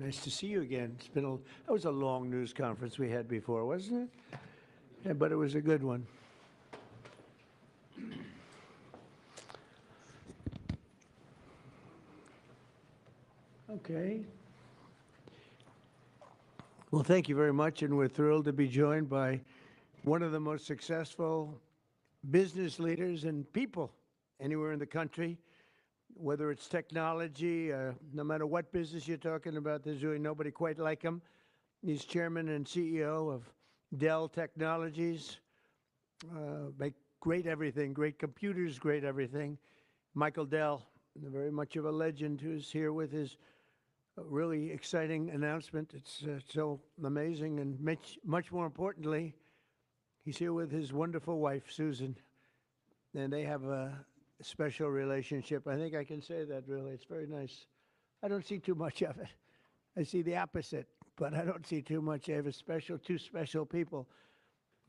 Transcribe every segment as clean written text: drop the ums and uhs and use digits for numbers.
Nice to see you again. That was a long news conference we had before, wasn't it? Yeah, but it was a good one. Okay. Well, thank you very much, and we're thrilled to be joined by one of the most successful business leaders and people anywhere in the country, whether it's technology, no matter what business you're talking about, there's really nobody quite like him. He's chairman and CEO of Dell Technologies. Make great everything, great computers, great everything. Michael Dell, very much of a legend, who's here with his really exciting announcement. It's so amazing, and much more importantly, he's here with his wonderful wife, Susan, and they have a special relationship. I think I can say that, really. It's very nice. I don't see too much of it. I see the opposite, but I don't see too much. I have two special people,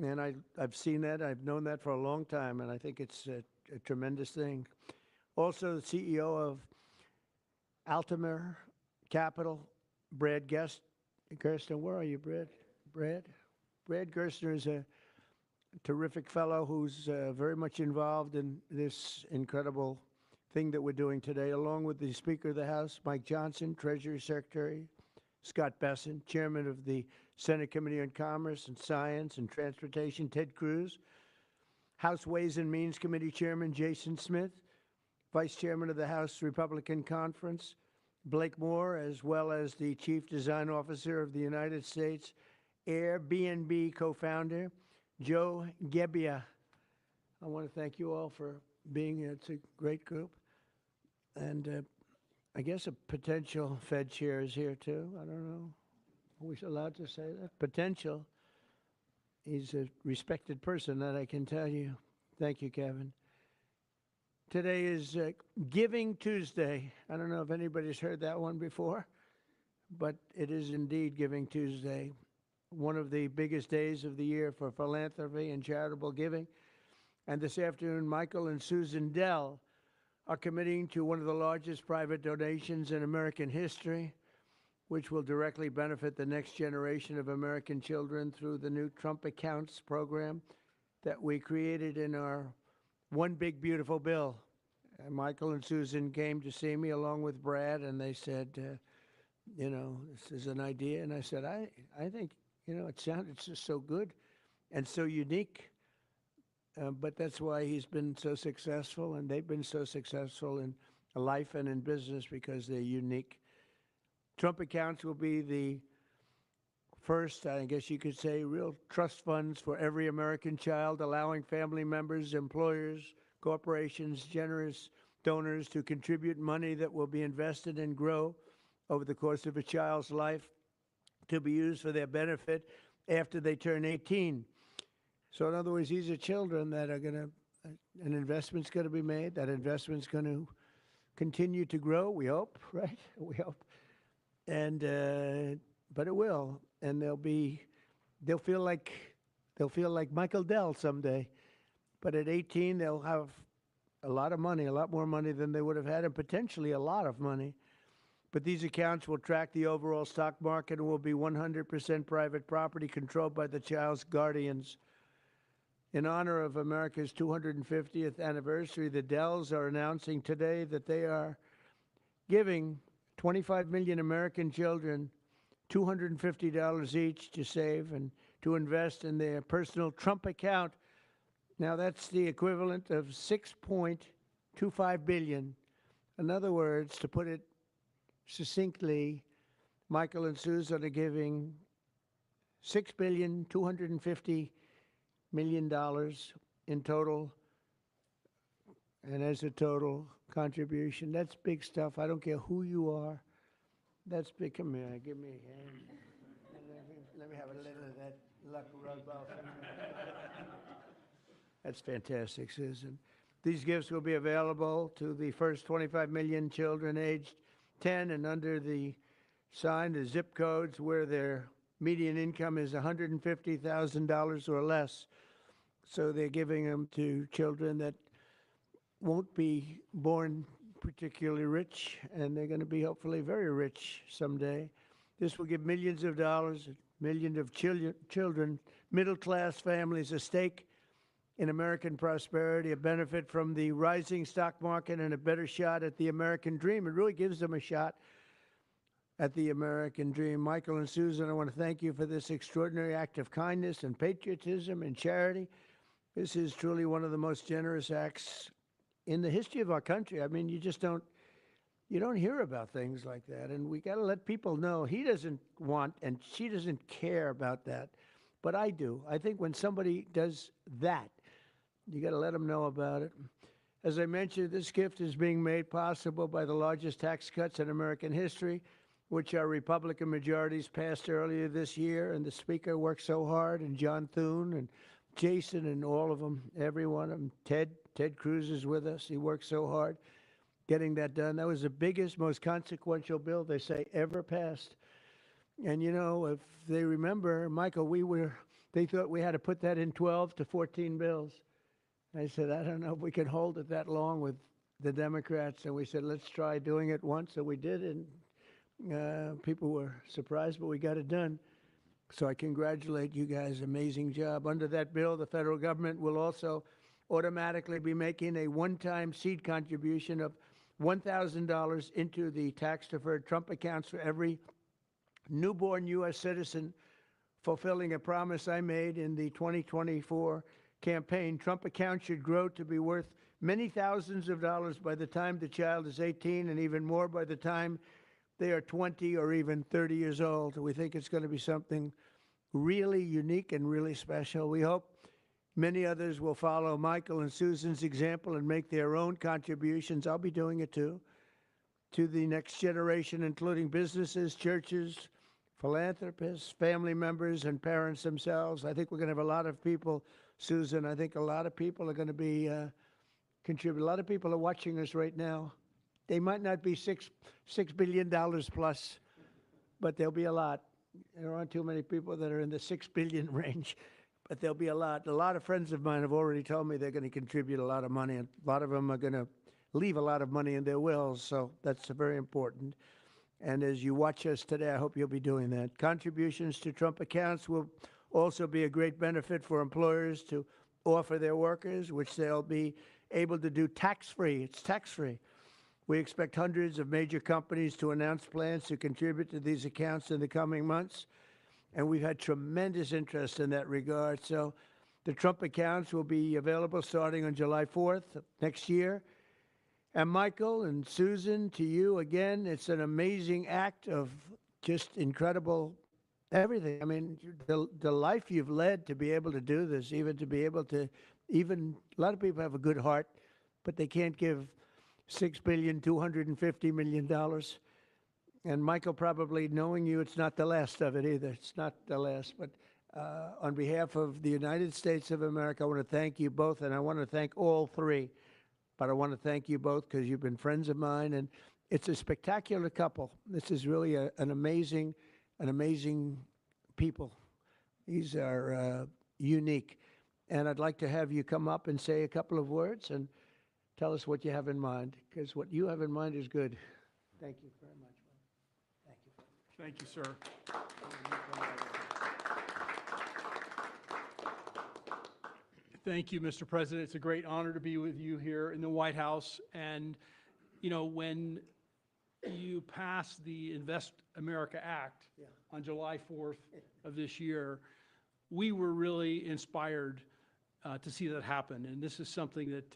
and I've seen that. I've known that for a long time, and I think it's a tremendous thing. Also, the CEO of Altamir Capital, Brad Gerstner. Where are you, Brad? Brad Gerstner is a terrific fellow who's very much involved in this incredible thing that we're doing today, along with the Speaker of the House, Mike Johnson, Treasury Secretary, Scott Bessent, Chairman of the Senate Committee on Commerce and Science and Transportation, Ted Cruz, House Ways and Means Committee Chairman Jason Smith, Vice Chairman of the House Republican Conference, Blake Moore, as well as the Chief Design Officer of the United States Airbnb co-founder, Joe Gebbia. I want to thank you all for being here. It's a great group. And I guess a potential Fed chair is here, too. I don't know. Are we allowed to say that? Potential. He's a respected person, that I can tell you. Thank you, Kevin. Today is Giving Tuesday. I don't know if anybody's heard that one before, but it is indeed Giving Tuesday, one of the biggest days of the year for philanthropy and charitable giving. And this afternoon, Michael and Susan Dell are committing to one of the largest private donations in American history, which will directly benefit the next generation of American children through the new Trump Accounts program that we created in our One Big Beautiful Bill. And Michael and Susan came to see me along with Brad, and they said, this is an idea. And I said, I think, it sounded just so good and so unique. But that's why he's been so successful, and they've been so successful in life and in business, because they're unique. Trump Accounts will be the first, I guess you could say, real trust funds for every American child, allowing family members, employers, corporations, generous donors to contribute money that will be invested and grow over the course of a child's life to be used for their benefit after they turn 18. So in other words, these are children that are going to, an investment's going to be made. That investment's going to continue to grow, we hope, right? We hope. And, but it will. And they'll feel like Michael Dell someday. But at 18, they'll have a lot of money, a lot more money than they would have had, and potentially a lot of money. But these accounts will track the overall stock market and will be 100% private property controlled by the child's guardians. In honor of America's 250th anniversary, the Dells are announcing today that they are giving 25 million American children $250 each to save and to invest in their personal Trump account. Now, that's the equivalent of $6.25 billion. In other words, to put it succinctly, Michael and Susan are giving $6.25 billion in total, and as a total contribution. That's big stuff. I don't care who you are. That's big. Come here, give me a hand. Let me have a little of that luck rub off. That's fantastic, Susan. These gifts will be available to the first 25 million children aged 10 and under the zip codes where their median income is $150,000 or less. So they're giving them to children that won't be born particularly rich, and they're going to be hopefully very rich someday. This will give millions of dollars, millions of children, middle-class families a stake in American prosperity, a benefit from the rising stock market, and a better shot at the American dream. It really gives them a shot at the American dream. Michael and Susan, I want to thank you for this extraordinary act of kindness and patriotism and charity. This is truly one of the most generous acts in the history of our country. I mean, you don't hear about things like that, and we got to let people know he doesn't want and she doesn't care about that, but I do. I think when somebody does that, you got to let them know about it. As I mentioned, this gift is being made possible by the largest tax cuts in American history, which our Republican majorities passed earlier this year, and the Speaker worked so hard, and John Thune and Jason and all of them, every one of them. Ted Cruz is with us. He worked so hard getting that done. That was the biggest, most consequential bill, they say, ever passed. And, you know, if they remember, Michael, they thought we had to put that in 12 to 14 bills. I said, I don't know if we can hold it that long with the Democrats. And we said, let's try doing it once. So we did, and people were surprised, but we got it done. So I congratulate you guys. Amazing job. Under that bill, the federal government will also automatically be making a one-time seed contribution of $1,000 into the tax-deferred Trump accounts for every newborn U.S. citizen, fulfilling a promise I made in the 2024 campaign. Trump accounts should grow to be worth many thousands of dollars by the time the child is 18, and even more by the time they are 20 or even 30 years old. We think it's going to be something really unique and really special. We hope many others will follow Michael and Susan's example and make their own contributions. I'll be doing it too, to the next generation, including businesses, churches, philanthropists, family members, and parents themselves. I think we're going to have a lot of people, Susan. I think a lot of people are going to be contribute. A lot of people are watching us right now. They might not be $6 billion plus, but there'll be a lot. There aren't too many people that are in the 6 billion range, but there'll be a lot. A lot of friends of mine have already told me they're going to contribute a lot of money, and a lot of them are going to leave a lot of money in their wills, so that's very important. And as you watch us today, I hope you'll be doing that. Contributions to Trump accounts will also be a great benefit for employers to offer their workers, which they'll be able to do tax-free. It's tax-free. We expect hundreds of major companies to announce plans to contribute to these accounts in the coming months, and we've had tremendous interest in that regard. So the Trump accounts will be available starting on July 4th next year. And Michael and Susan, to you again, it's an amazing act of just incredible everything. I mean, the life you've led to be able to do this, even to be able to, even a lot of people have a good heart, but they can't give $6.25 billion. And Michael, probably knowing you, it's not the last of it either. It's not the last. But on behalf of the United States of America, I want to thank you both, and I want to thank all three. But I want to thank you both because you've been friends of mine, and it's a spectacular couple. This is really an amazing people. These are unique. And I'd like to have you come up and say a couple of words and tell us what you have in mind, because what you have in mind is good. Thank you very much. Thank you. Thank you, sir. Thank you, Mr. President. It's a great honor to be with you here in the White House. And, you know, when you passed the Invest America Act on July 4th of this year, we were really inspired to see that happen. And this is something that,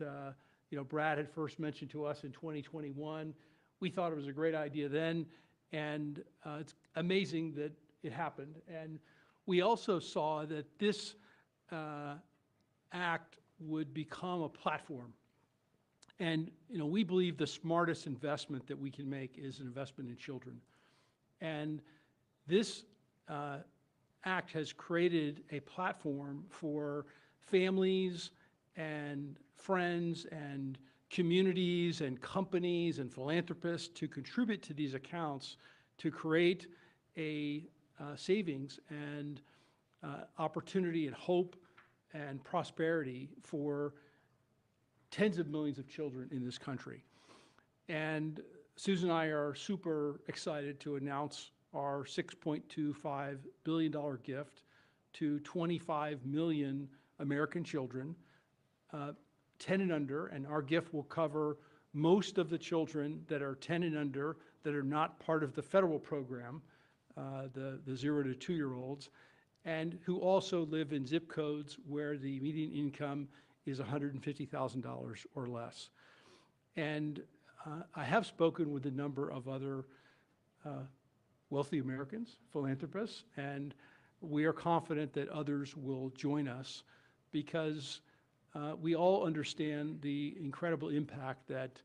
you know, Brad had first mentioned to us in 2021. We thought it was a great idea then, and it's amazing that it happened. And we also saw that this act would become a platform. And, you know, we believe the smartest investment that we can make is an investment in children. And this act has created a platform for families and friends and communities and companies and philanthropists to contribute to these accounts to create a savings and opportunity and hope and prosperity for tens of millions of children in this country. And Susan and I are super excited to announce our $6.25 billion gift to 25 million American children, 10 and under, and our gift will cover most of the children that are 10 and under that are not part of the federal program, the 0 to 2-year-olds, and who also live in zip codes where the median income is $150,000 or less. And I have spoken with a number of other wealthy Americans, philanthropists, and we are confident that others will join us because we all understand the incredible impact that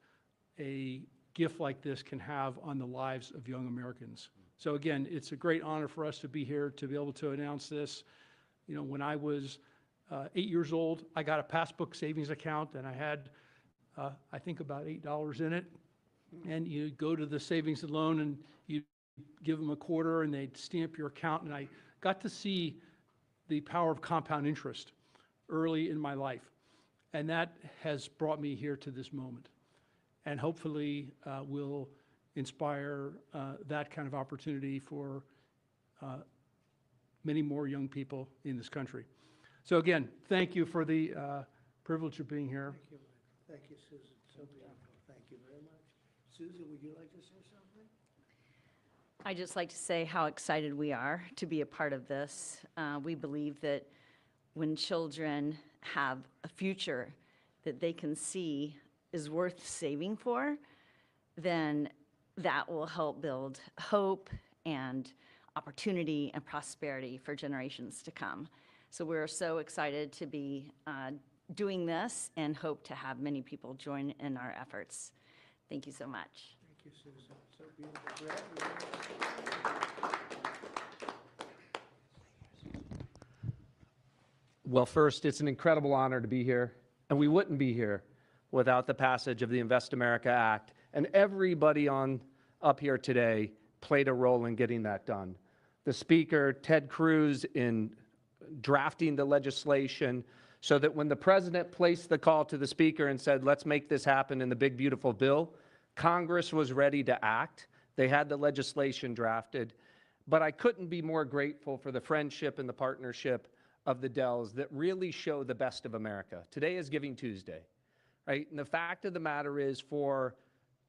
a gift like this can have on the lives of young Americans. So again, it's a great honor for us to be here to be able to announce this. You know, when I was 8 years old, I got a passbook savings account and I had, I think about $8 in it. And you go to the savings and loan and you give them a quarter and they'd stamp your account. And I got to see the power of compound interest early in my life. And that has brought me here to this moment. And hopefully will inspire that kind of opportunity for many more young people in this country. So again, thank you for the privilege of being here. Thank you, Michael. Thank you, Susan. So beautiful. Thank you very much. Susan, would you like to say something? I'd just like to say how excited we are to be a part of this. We believe that when children have a future that they can see is worth saving for, then that will help build hope and opportunity and prosperity for generations to come. So we're so excited to be doing this and hope to have many people join in our efforts. Thank you so much. Thank you, Susan. So beautiful. Brad, Well, first, it's an incredible honor to be here, and we wouldn't be here without the passage of the Invest America Act, and everybody up here today played a role in getting that done. The Speaker, Ted Cruz, in drafting the legislation so that when the President placed the call to the Speaker and said, let's make this happen in the big, beautiful bill, Congress was ready to act. They had the legislation drafted, but I couldn't be more grateful for the friendship and the partnership of the Dells that really show the best of America. Today is Giving Tuesday, right? And the fact of the matter is, for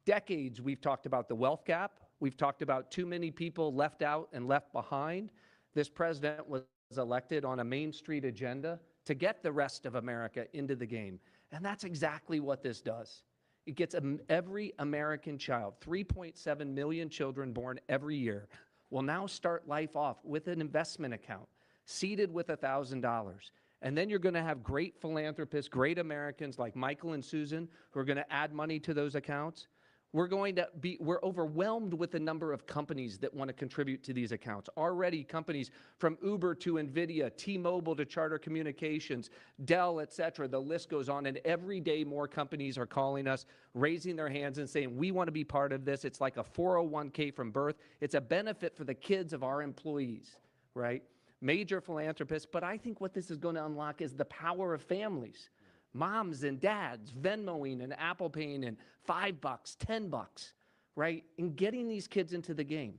decades, we've talked about the wealth gap. We've talked about too many people left out and left behind. This president was elected on a Main Street agenda to get the rest of America into the game. And that's exactly what this does. It gets every American child, 3.7 million children born every year, will now start life off with an investment account, seeded with $1,000. And then you're going to have great philanthropists, great Americans like Michael and Susan who are going to add money to those accounts. We're overwhelmed with the number of companies that want to contribute to these accounts. Already companies from Uber to NVIDIA, T-Mobile to Charter Communications, Dell, et cetera, the list goes on. And every day more companies are calling us, raising their hands and saying, we want to be part of this. It's like a 401k from birth. It's a benefit for the kids of our employees, right? Major philanthropists. But I think what this is going to unlock is the power of families. Moms and dads Venmoing and Apple Paying and $5, $10, right? And getting these kids into the game.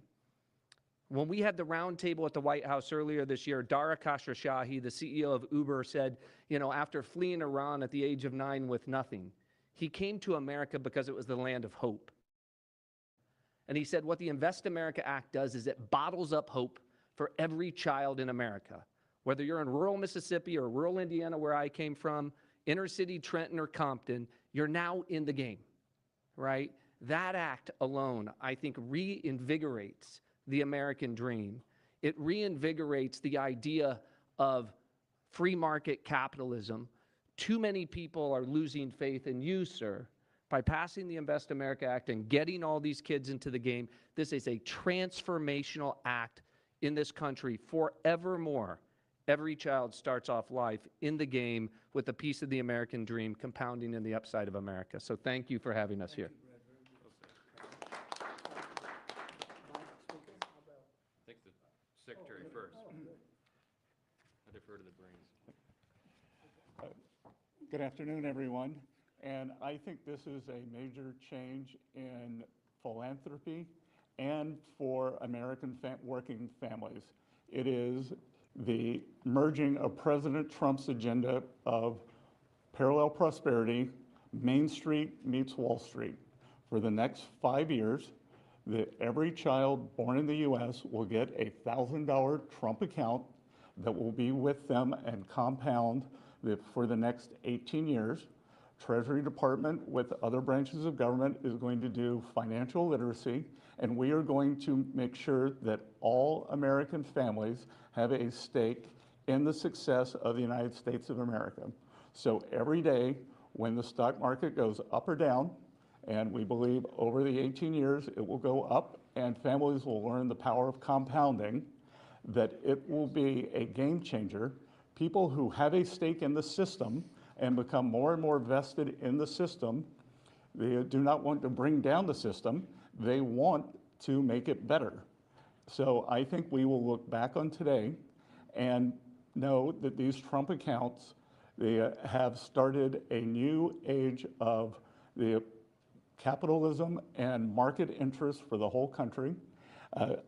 When we had the round table at the White House earlier this year, Dara Khosrowshahi, the CEO of Uber, said, you know, after fleeing Iran at the age of 9 with nothing, he came to America because it was the land of hope. And he said what the Invest America Act does is it bottles up hope for every child in America. Whether you're in rural Mississippi or rural Indiana, where I came from, inner city Trenton or Compton, you're now in the game, right? That act alone, I think, reinvigorates the American dream. It reinvigorates the idea of free market capitalism. Too many people are losing faith in you, sir. By passing the Invest America Act and getting all these kids into the game, this is a transformational act in this country forevermore. Every child starts off life in the game with a piece of the American dream compounding in the upside of America. So thank you for having us here. I think the secretary first. I defer to the brains. Good afternoon, everyone. And I think this is a major change in philanthropy and for American working families. It is the merging of President Trump's agenda of parallel prosperity, Main Street meets Wall Street. For the next 5 years, every child born in the U.S. will get a $1,000 Trump account that will be with them and compound for the next 18 years. Treasury Department with other branches of government is going to do financial literacy, and we are going to make sure that all American families have a stake in the success of the United States of America. So every day when the stock market goes up or down, and we believe over the 18 years it will go up and families will learn the power of compounding, that it will be a game changer. People who have a stake in the system and become more and more vested in the system, they do not want to bring down the system, they want to make it better. So I think we will look back on today and know that these Trump accounts, they have started a new age of the capitalism and market interest for the whole country.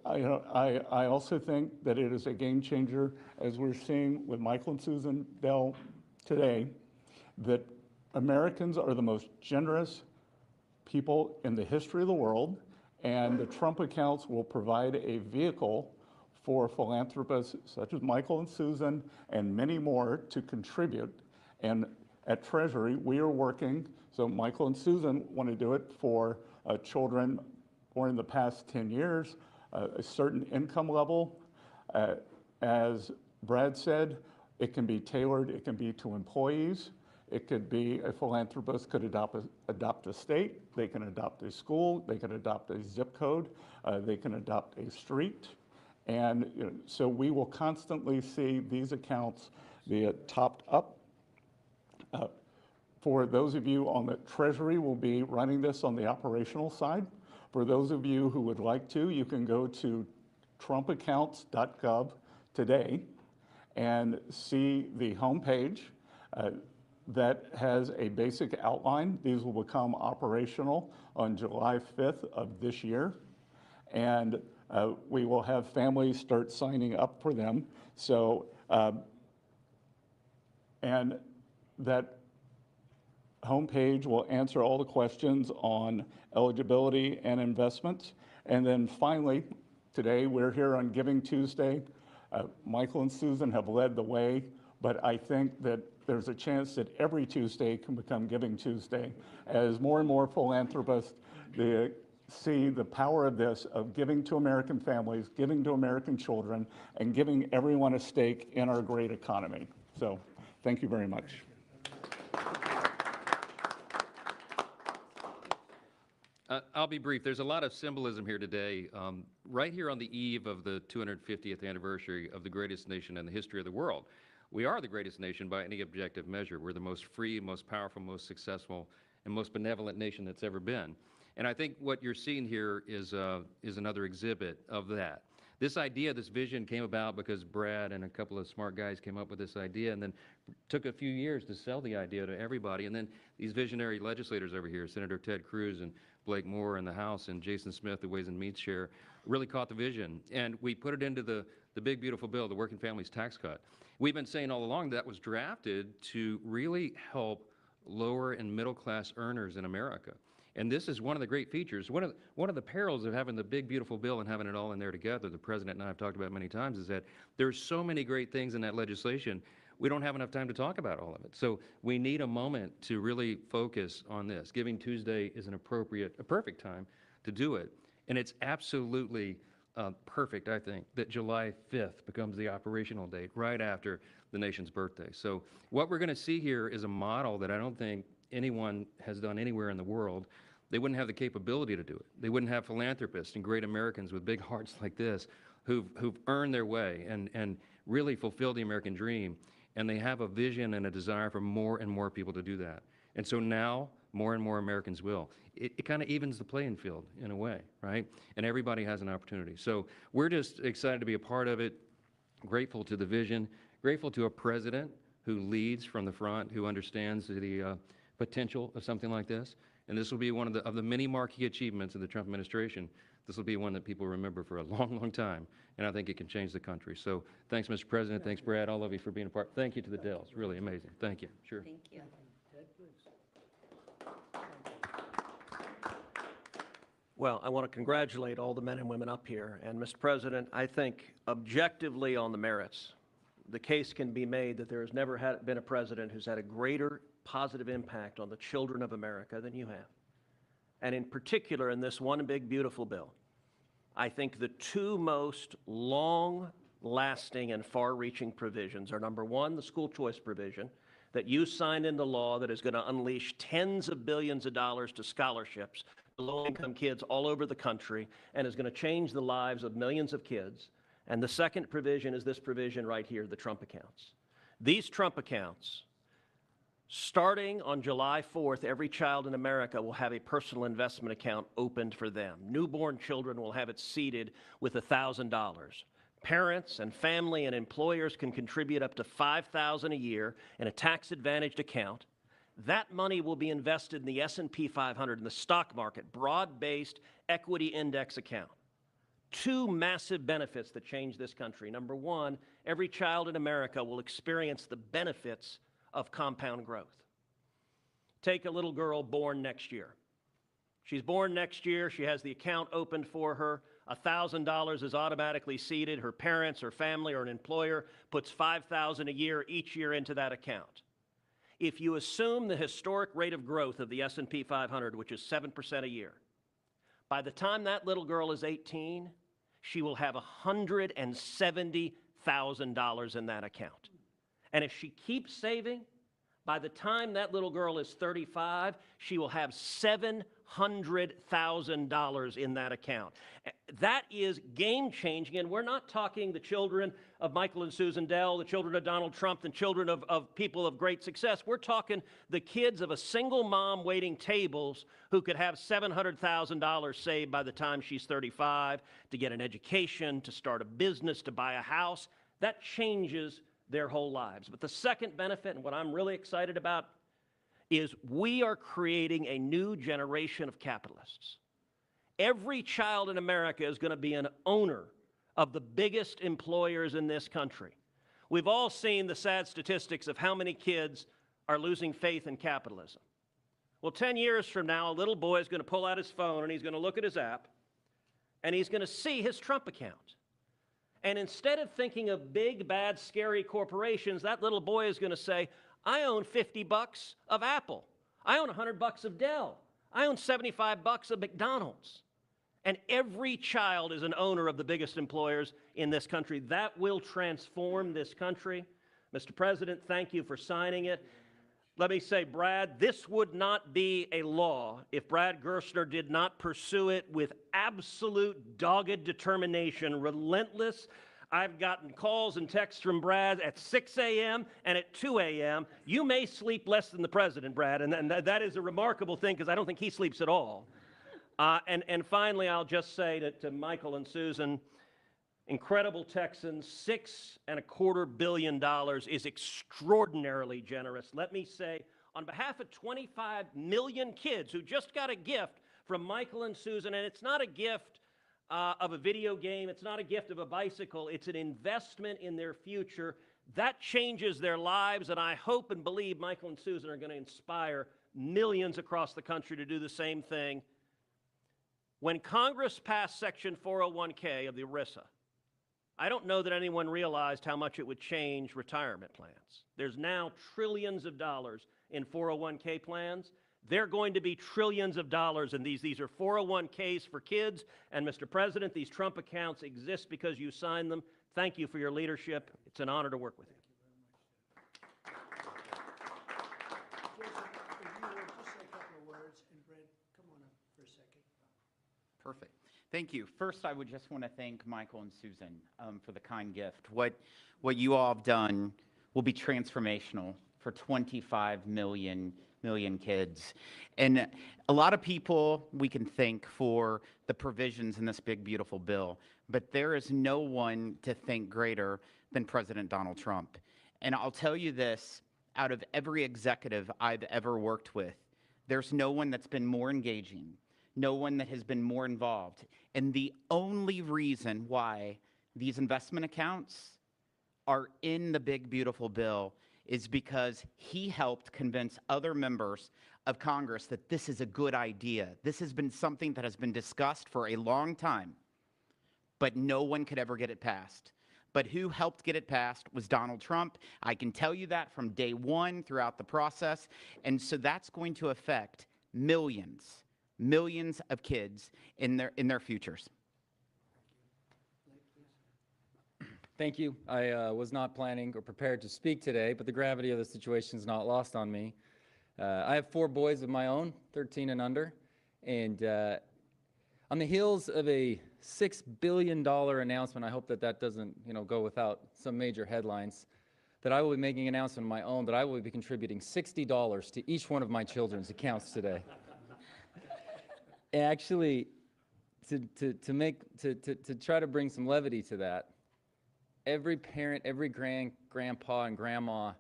I also think that it is a game changer, as we're seeing with Michael and Susan Dell today, that Americans are the most generous people in the history of the world, and the Trump accounts will provide a vehicle for philanthropists such as Michael and Susan and many more to contribute. And at Treasury, we are working, so Michael and Susan want to do it for children born in the past 10 years, a certain income level. As Brad said, it can be tailored, it can be to employees. It could be a philanthropist could adopt a state, they can adopt a school, they can adopt a zip code, they can adopt a street. And so we will constantly see these accounts be topped up. For those of you on the Treasury, will be running this on the operational side. For those of you who would like to, you can go to trumpaccounts.gov today and see the homepage that has a basic outline. These will become operational on July 5th of this year. And we will have families start signing up for them. So, and that homepage will answer all the questions on eligibility and investments. And then finally, today we're here on Giving Tuesday. Michael and Susan have led the way, but I think that there's a chance that every Tuesday can become Giving Tuesday as more and more philanthropists see the power of this, of giving to American families, giving to American children, and giving everyone a stake in our great economy. So thank you very much. I'll be brief. There's a lot of symbolism here today. Right here on the eve of the 250th anniversary of the greatest nation in the history of the world. We are the greatest nation by any objective measure. We're the most free, most powerful, most successful, and most benevolent nation that's ever been. And I think what you're seeing here is another exhibit of that. This idea, this vision came about because Brad and a couple of smart guys came up with this idea, and then took a few years to sell the idea to everybody. And then these visionary legislators over here, Senator Ted Cruz and Blake Moore in the House and Jason Smith, the Ways and Means Chair, really caught the vision. And we put it into the big, beautiful bill, the Working Families Tax Cut. We've been saying all along that was drafted to really help lower and middle class earners in America. And this is one of the great features. One of the perils of having the big, beautiful bill and having it all in there together, the President and I have talked about many times, is that there's so many great things in that legislation, we don't have enough time to talk about all of it. So we need a moment to really focus on this. Giving Tuesday is a perfect time to do it. And it's absolutely perfect, I think, that July 5th becomes the operational date right after the nation's birthday. So what we're going to see here is a model that I don't think anyone has done anywhere in the world. They wouldn't have the capability to do it. They wouldn't have philanthropists and great Americans with big hearts like this who've earned their way and really fulfilled the American dream. And they have a vision and a desire for more and more people to do that. And so now more and more Americans will. It kind of evens the playing field in a way, right? And everybody has an opportunity. So we're just excited to be a part of it, grateful to the vision, grateful to a president who leads from the front, who understands the potential of something like this. And this will be one of the many marquee achievements of the Trump administration this will be one that people remember for a long, long time, and I think it can change the country. So thanks, Mr. President. Thanks, Brad, all of you for being a part. Thank you to the Dells. Really amazing. Thank you. Sure. Thank you. Well, I want to congratulate all the men and women up here. And, Mr. President, I think objectively on the merits, the case can be made that there has never been a president who's had a greater positive impact on the children of America than you have. And in particular, in this one big, beautiful bill, I think the two most long-lasting and far-reaching provisions are, number one, the school choice provision that you signed into law that is going to unleash tens of billions of dollars to scholarships to low-income kids all over the country and is going to change the lives of millions of kids. And the second provision is this provision right here, the Trump accounts. These Trump accounts, starting on July 4th, every child in America will have a personal investment account opened for them. Newborn children will have it seeded with $1,000. Parents and family and employers can contribute up to $5,000 a year in a tax-advantaged account. That money will be invested in the S&P 500 in the stock market, broad-based equity index account. Two massive benefits that change this country. Number one, every child in America will experience the benefits of compound growth. Take a little girl born next year. She's born next year. She has the account opened for her. $1,000 is automatically seeded. Her parents, her family, or an employer puts $5,000 a year each year into that account. If you assume the historic rate of growth of the S&P 500, which is 7% a year, by the time that little girl is 18, she will have $170,000 in that account. And if she keeps saving, by the time that little girl is 35, she will have $700,000 in that account. That is game-changing, and we're not talking the children of Michael and Susan Dell, the children of Donald Trump, the children of people of great success. We're talking the kids of a single mom waiting tables who could have $700,000 saved by the time she's 35 to get an education, to start a business, to buy a house. That changes their whole lives. But the second benefit, and what I'm really excited about, is we are creating a new generation of capitalists. Every child in America is going to be an owner of the biggest employers in this country. We've all seen the sad statistics of how many kids are losing faith in capitalism. Well, 10 years from now, a little boy is going to pull out his phone and he's going to look at his app and he's going to see his Trump account. And instead of thinking of big, bad, scary corporations, that little boy is going to say, I own $50 of Apple. I own $100 of Dell. I own $75 of McDonald's. And every child is an owner of the biggest employers in this country. That will transform this country. Mr. President, thank you for signing it. Let me say, Brad, this would not be a law if Brad Gerstner did not pursue it with absolute dogged determination, relentless. I've gotten calls and texts from Brad at 6 a.m. and at 2 a.m. You may sleep less than the president, Brad, and that is a remarkable thing because I don't think he sleeps at all. And finally, I'll just say to Michael and Susan, incredible Texans, $6.25 billion is extraordinarily generous. Let me say, on behalf of 25 million kids who just got a gift from Michael and Susan, and it's not a gift of a video game, it's not a gift of a bicycle, it's an investment in their future. That changes their lives, and I hope and believe Michael and Susan are going to inspire millions across the country to do the same thing. When Congress passed Section 401k of the ERISA, I don't know that anyone realized how much it would change retirement plans. There's now trillions of dollars in 401k plans. They're going to be trillions of dollars in these. These are 401ks for kids. And Mr. President, these Trump accounts exist because you signed them. Thank you for your leadership. It's an honor to work with you. Perfect. Thank you. First, I would just want to thank Michael and Susan for the kind gift. What you all have done will be transformational for 25 million kids. And a lot of people we can thank for the provisions in this big, beautiful bill, but there is no one to thank greater than President Donald Trump. And I'll tell you this, out of every executive I've ever worked with, there's no one that's been more engaging, no one that has been more involved. And the only reason why these investment accounts are in the big, beautiful bill is because he helped convince other members of Congress that this is a good idea. This has been something that has been discussed for a long time, but no one could ever get it passed. But who helped get it passed was Donald Trump. I can tell you that from day one throughout the process. And so that's going to affect millions of kids in their futures. Thank you. I was not planning or prepared to speak today, but the gravity of the situation is not lost on me. I have 4 boys of my own, 13 and under, and on the heels of a $6 billion announcement, I hope that that doesn't, go without some major headlines, that I will be making an announcement of my own that I will be contributing $60 to each one of my children's accounts today. Actually, to try to bring some levity to that, every parent, every grandpa and grandma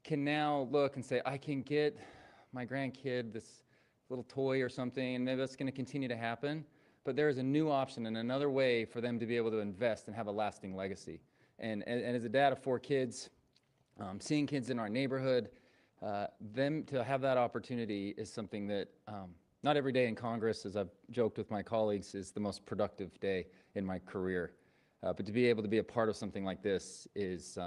can now look and say, I can get my grandkid this little toy or something, and maybe that's going to continue to happen. But there is a new option and another way for them to be able to invest and have a lasting legacy. And as a dad of 4 kids, seeing kids in our neighborhood, them to have that opportunity is something that not every day in Congress, as I've joked with my colleagues, is the most productive day in my career. But to be able to be a part of something like this is,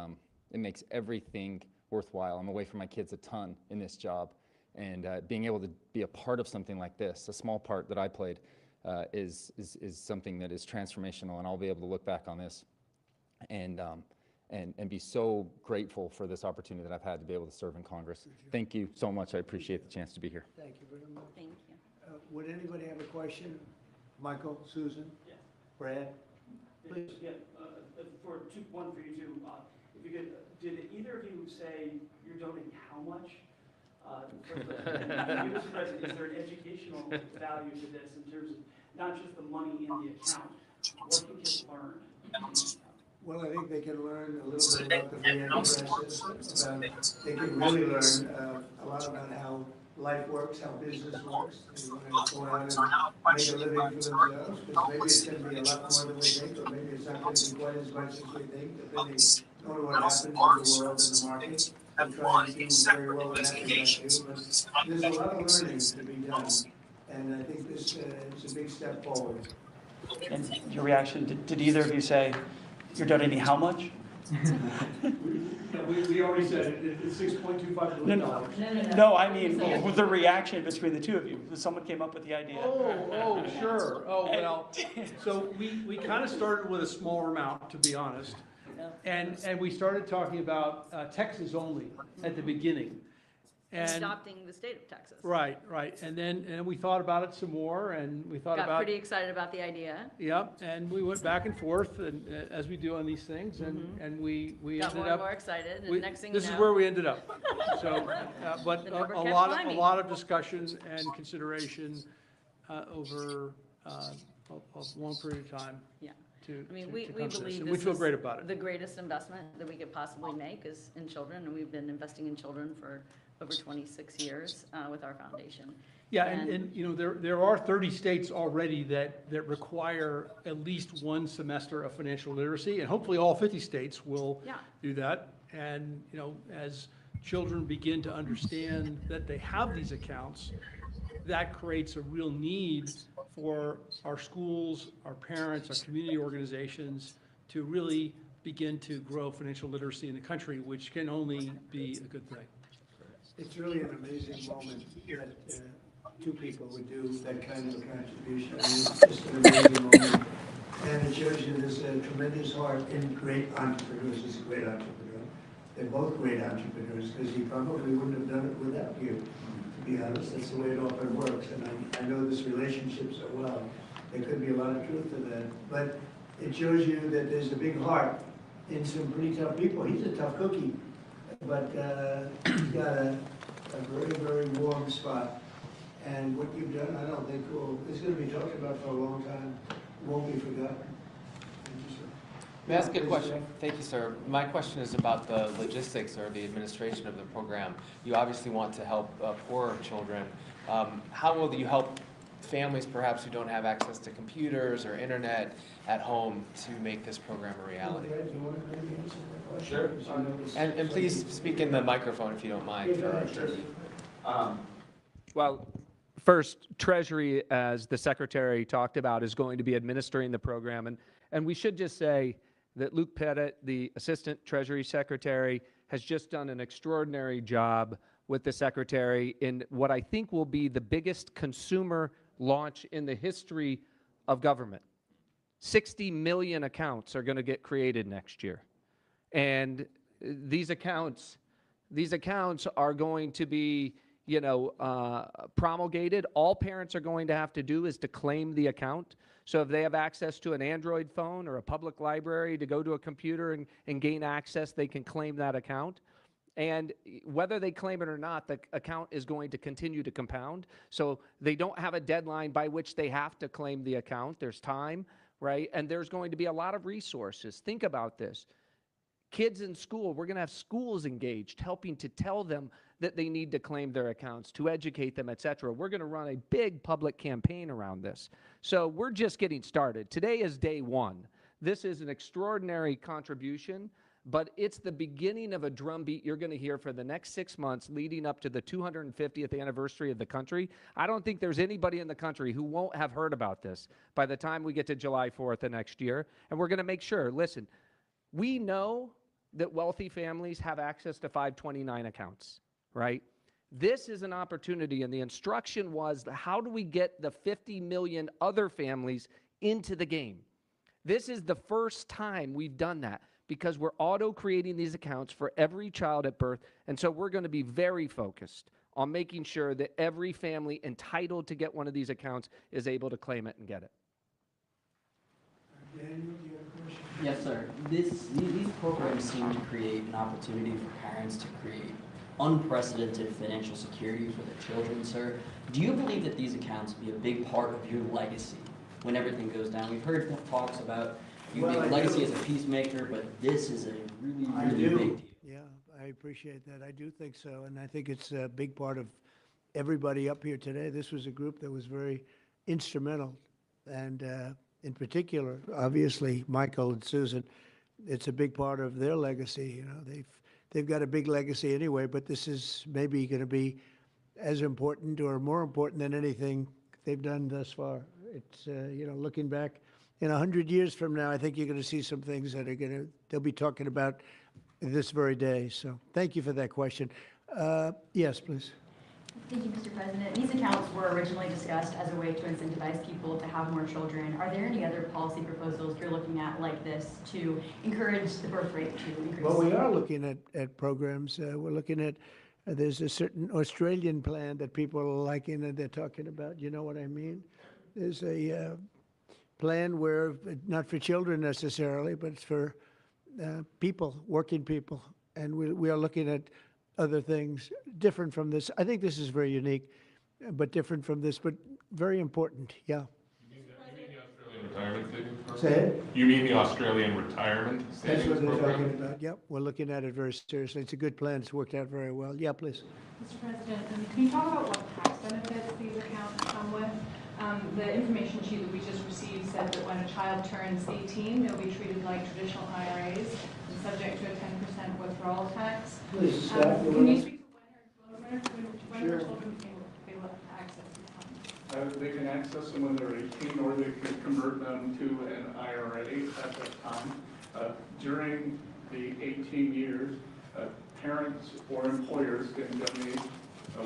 it makes everything worthwhile. I'm away from my kids a ton in this job, and being able to be a part of something like this, a small part that I played, is something that is transformational, and I'll be able to look back on this and be so grateful for this opportunity that I've had to be able to serve in Congress. Thank you so much. I appreciate the chance to be here. Thank you very much. Thank you. Would anybody have a question? Michael, Susan? Yeah. Brad? Please. Yeah, one for you two. If you could, did either of you say you're donating how much? You as president, is there an educational value to this in terms of not just the money in the account? What can kids learn? Well, I think they can learn a little bit about the free enterprise. They can really learn a lot about how life works, how business works. They want to go out and make a living for themselves, because maybe it's going to be a lot more than we think, or maybe it's not going to be quite as much as we think, depending on what happens in the world and the market. I'm trying to do very well in that regard, but there's a lot of learning to be done, and I think this is a big step forward. And your reaction, did either of you say you're donating how much? We already said it, it's $6.25 billion. No, I mean, the reaction between the two of you. Someone came up with the idea. Oh, sure. Oh, well, so we kind of started with a smaller amount, to be honest. And we started talking about Texas only at the beginning. And And, adopting the state of Texas. right. And then we thought about it some more, and we thought Got about, pretty excited about the idea. yep, and we went back and forth, and as we do on these things, and we Got more ended and more up, excited, we- and next thing you know. this is where we ended up. So, but The a number kept lot climbing. of discussion and consideration over a long period of time. Yeah. To I mean, to we come to this, believe and we this feel is great about it. the greatest investment that we could possibly make is in children, and we've been investing in children for over 26 years with our foundation. Yeah, and you know, there are 30 states already that require at least one semester of financial literacy, and hopefully all 50 states will Yeah. do that. And, you know, as children begin to understand that they have these accounts, that creates a real need for our schools, our parents, our community organizations to really begin to grow financial literacy in the country, which can only be a good thing. It's really an amazing moment that 2 people would do that kind of a contribution. I mean, it's just an amazing moment. And it shows you there's a tremendous heart in great entrepreneurs. He's a great entrepreneur. They're both great entrepreneurs, because he probably wouldn't have done it without you, to be honest. That's the way it often works. And I know this relationship so well. There could be a lot of truth to that. But it shows you that there's a big heart in some pretty tough people. He's a tough cookie, but he's got a very, very warm spot. And what you've done, I don't think it's going to be talked about for a long time. It won't be forgotten. Thank you, sir. May I ask a Please, question? Thank you, sir. My question is about the logistics or the administration of the program. You obviously want to help poor children. How will you help families perhaps who don't have access to computers or internet at home to make this program a reality? Sure. And please speak in the microphone if you don't mind for our TV. Well, first, Treasury, as the Secretary talked about, is going to be administering the program. And we should just say that Luke Pettit, the Assistant Treasury Secretary, has just done an extraordinary job with the Secretary in what I think will be the biggest consumer launch in the history of government. 60 million accounts are going to get created next year. And these accounts are going to be, promulgated. All parents are going to have to do is to claim the account. So if they have access to an Android phone or a public library to go to a computer and gain access, they can claim that account. And whether they claim it or not, the account is going to continue to compound. So they don't have a deadline by which they have to claim the account. There's time, right? And there's going to be a lot of resources. Think about this. Kids in school, we're going to have schools engaged, helping to tell them that they need to claim their accounts, to educate them, et cetera. We're going to run a big public campaign around this. So we're just getting started. Today is day one. This is an extraordinary contribution, but it's the beginning of a drumbeat you're going to hear for the next 6 months leading up to the 250th anniversary of the country. I don't think there's anybody in the country who won't have heard about this by the time we get to July 4th of next year. And we're going to make sure, listen, we know that wealthy families have access to 529 accounts, right? This is an opportunity, and the instruction was, how do we get the 50 million other families into the game? This is the first time we've done that because we're auto-creating these accounts for every child at birth, and so we're going to be very focused on making sure that every family entitled to get one of these accounts is able to claim it and get it. Daniel, do you have a question? Yes, sir. These programs seem to create an opportunity for parents to create unprecedented financial security for their children, sir. Do you believe that these accounts will be a big part of your legacy when everything goes down? We've heard talks about you make legacy as a peacemaker, but this is a really, really big deal. Yeah, I appreciate that. I do think so, and I think it's a big part of everybody up here today. This was a group that was very instrumental, and in particular, obviously, Michael and Susan, it's a big part of their legacy. They've got a big legacy anyway, but this is maybe going to be as important or more important than anything they've done thus far. It's, looking back in 100 years from now, I think you're going to see some things that they'll be talking about this very day. So thank you for that question. Yes, please. Thank you, Mr. President. These accounts were originally discussed as a way to incentivize people to have more children. Are there any other policy proposals you're looking at like this to encourage the birth rate to increase? Well, we are looking at programs. We're looking at, there's a certain Australian plan that people are liking and they're talking about. You know what I mean? There's a plan where, not for children necessarily, but it's for people, working people. And we are looking at other things different from this. I think this is very unique, but different from this, but very important. Yeah. You mean the Australian retirement savings program? Say it? You mean the Australian retirement savings That's what they're program? talking about. Yep, we're looking at it very seriously. It's a good plan. It's worked out very well. Yeah, please. Mr. President, can you talk about what tax benefits these accounts come with? The information sheet that we just received said that when a child turns 18, they'll be treated like traditional IRAs and subject to a 10% withdrawal tax. Please, can you speak to when her children Sure. will be able to access these funds? They can access them when they're 18, or they can convert them to an IRA at that time. During the 18 years, parents or employers can donate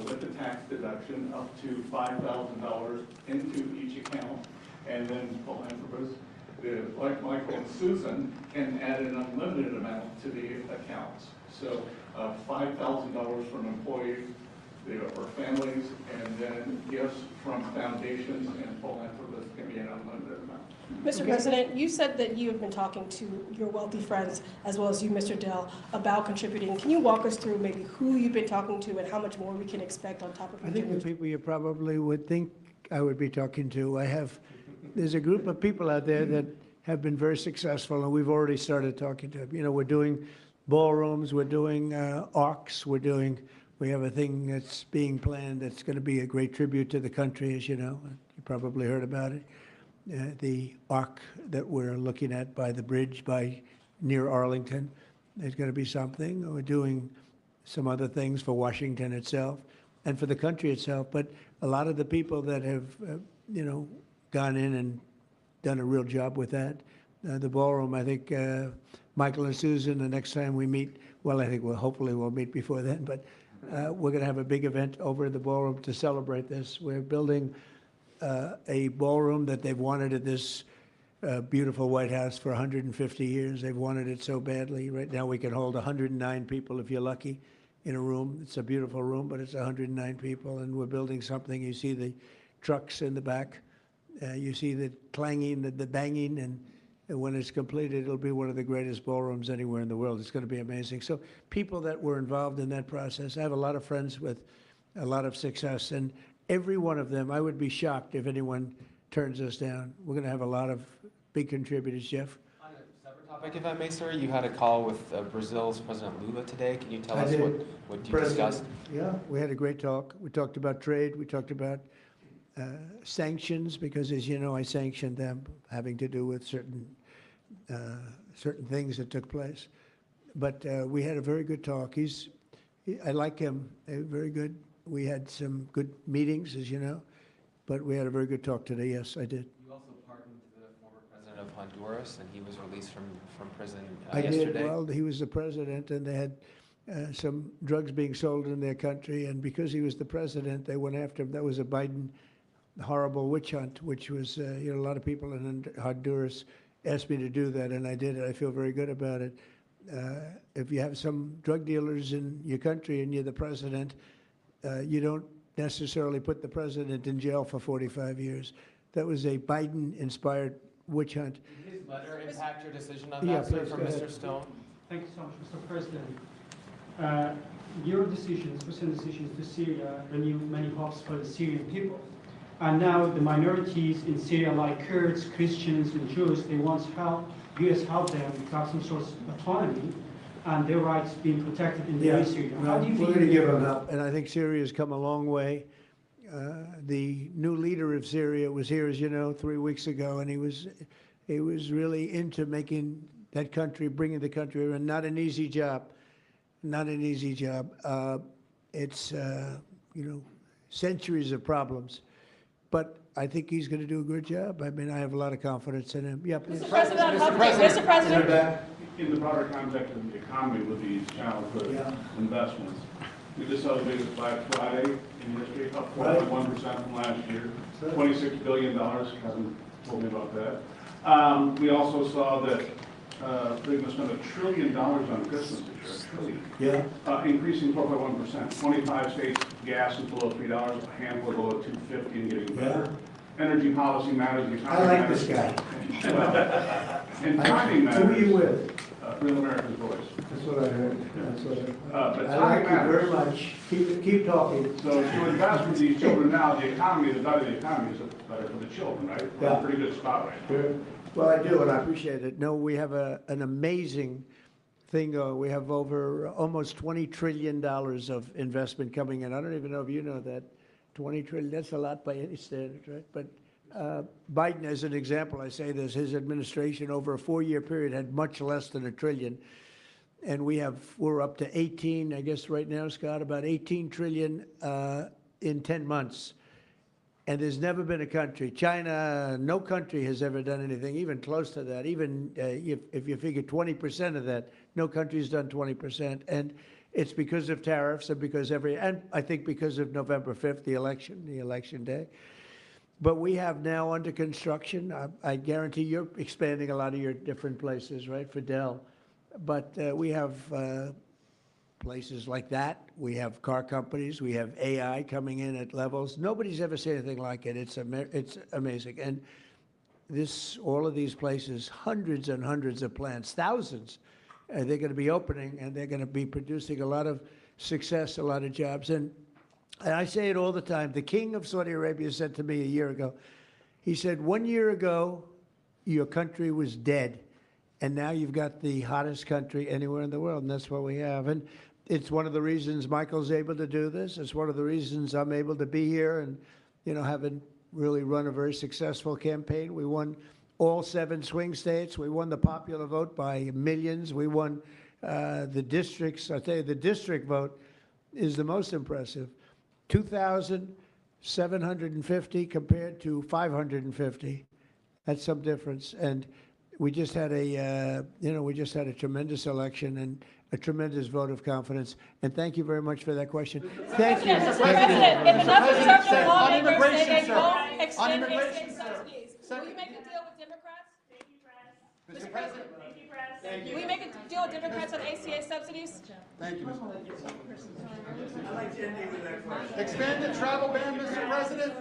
with the tax deduction up to $5,000 into each account, and then philanthropists, like Michael and Susan, can add an unlimited amount to the accounts. So $5,000 from employees or families, and then gifts from foundations and philanthropists can be an unlimited amount. Mr. President, you said that you have been talking to your wealthy friends, as well as you, Mr. Dell, about contributing. Can you walk us through maybe who you've been talking to and how much more we can expect on top of I think the people you probably would think I would be talking to. There's a group of people out there that have been very successful, and we've already started talking to them. We're doing ballrooms, we're doing arcs, we have a thing that's being planned that's going to be a great tribute to the country, as you know. You probably heard about it. The arc that we're looking at by the bridge near Arlington, there's going to be something. We're doing some other things for Washington itself and for the country itself. But a lot of the people that have, gone in and done a real job with that. The ballroom, I think Michael and Susan, the next time we meet, well, I think hopefully we'll meet before then, but we're going to have a big event over at the ballroom to celebrate this. We're building a ballroom that they've wanted at this beautiful White House for 150 years. They've wanted it so badly. Right now we can hold 109 people if you're lucky in a room. It's a beautiful room, but it's 109 people, and we're building something. You see the trucks in the back. You see the clanging, the banging, and when it's completed, it'll be one of the greatest ballrooms anywhere in the world. It's going to be amazing. So people that were involved in that process, I have a lot of friends with a lot of success, and every one of them, I would be shocked if anyone turns us down. We're going to have a lot of big contributors. Jeff? On a separate topic, if I may, sir, you had a call with Brazil's President Lula today. Can you tell us what you discussed? Yeah, we had a great talk. We talked about trade. We talked about sanctions, because as you know, I sanctioned them, having to do with certain things that took place. But we had a very good talk. I like him. Very good. We had some good meetings, as you know, but we had a very good talk today. Yes, I did. You also pardoned the former president of Honduras, and he was released from prison I yesterday. did. Well, he was the president, and they had some drugs being sold in their country, and because he was the president, they went after him. That was a Biden horrible witch hunt, which was, a lot of people in Honduras asked me to do that, and I did it. I feel very good about it. If you have some drug dealers in your country and you're the president, you don't necessarily put the president in jail for 45 years. That was a Biden-inspired witch hunt. Did his letter impact your decision on that, sir, from Mr. Stone? Thank you so much, Mr. President. Your decisions, recent decisions to Syria, renewed many hopes for the Syrian people. And now the minorities in Syria, like Kurds, Christians, and Jews, they want help, U.S. help them to have some sort of autonomy and their rights being protected in the Syria. How do you We're feel? going to give them up, and I think Syria's come a long way. The new leader of Syria was here, as you know, 3 weeks ago, and he was really into making that country, bringing the country around. Not an easy job. Not an easy job. It's, centuries of problems. But I think he's going to do a good job. I mean, I have a lot of confidence in him. Yeah, please. Mr. President, Mr. President. In the broader context of the economy with these childhood investments, we just saw the biggest Black Friday in history, up 4.1% from last year, $26 billion. Kevin told me about that. We also saw that they're going to spend $1 trillion on Christmas this year, $1 trillion. Yeah. Increasing 4.1%. 25 states, gas is below $3, a handful below $2.50 and getting better. Energy policy matters. The economy I like matters. this guy. And timing matters. Who are you with? Real America's Voice. That's what I heard. That's what But I like you timing very matters. much. Keep talking. So to invest with these children now, the economy, the better the economy is, the better for the children, right? We're in a pretty good spot right now. Sure. Well, I do, and I appreciate it. No, we have an amazing thing. We have over almost $20 trillion of investment coming in. I don't even know if you know that. 20 trillion, that's a lot by any standard, right? But Biden, as an example, I say this, his administration over a 4-year period had much less than $1 trillion. And we're up to 18, I guess right now, Scott, about 18 trillion in 10 months. And there's never been a country, China, no country has ever done anything even close to that. Even if you figure 20% of that, no country's done 20%. And it's because of tariffs and and I think because of November 5th, the election day. But we have now under construction, I guarantee you're expanding a lot of your different places, right, for Dell. But we have places like that. We have car companies. We have AI coming in at levels. Nobody's ever seen anything like it. It's amazing. And all of these places, hundreds and hundreds of plants, thousands, they're going to be opening, and they're going to be producing a lot of success, a lot of jobs. And I say it all the time. The king of Saudi Arabia said to me a year ago, he said, 1 year ago, your country was dead. And now you've got the hottest country anywhere in the world, and that's what we have. And it's one of the reasons Michael's able to do this. It's one of the reasons I'm able to be here and, having really run a very successful campaign. We won all 7 swing states. We won the popular vote by millions. We won the districts. I'll tell you, the district vote is the most impressive. 2,750 compared to 550. That's some difference. And we just had a, we just had a tremendous election and a tremendous vote of confidence. And thank you very much for that question. Thank you. Mr. President, if enough conservative lawmakers say they won't On extend immigration, basic sir. subsidies, will you make a deal with Democrats? Mr. President. Thank Will you make a deal with Democrats on ACA subsidies? Thank you. Expanded travel ban, Mr. President.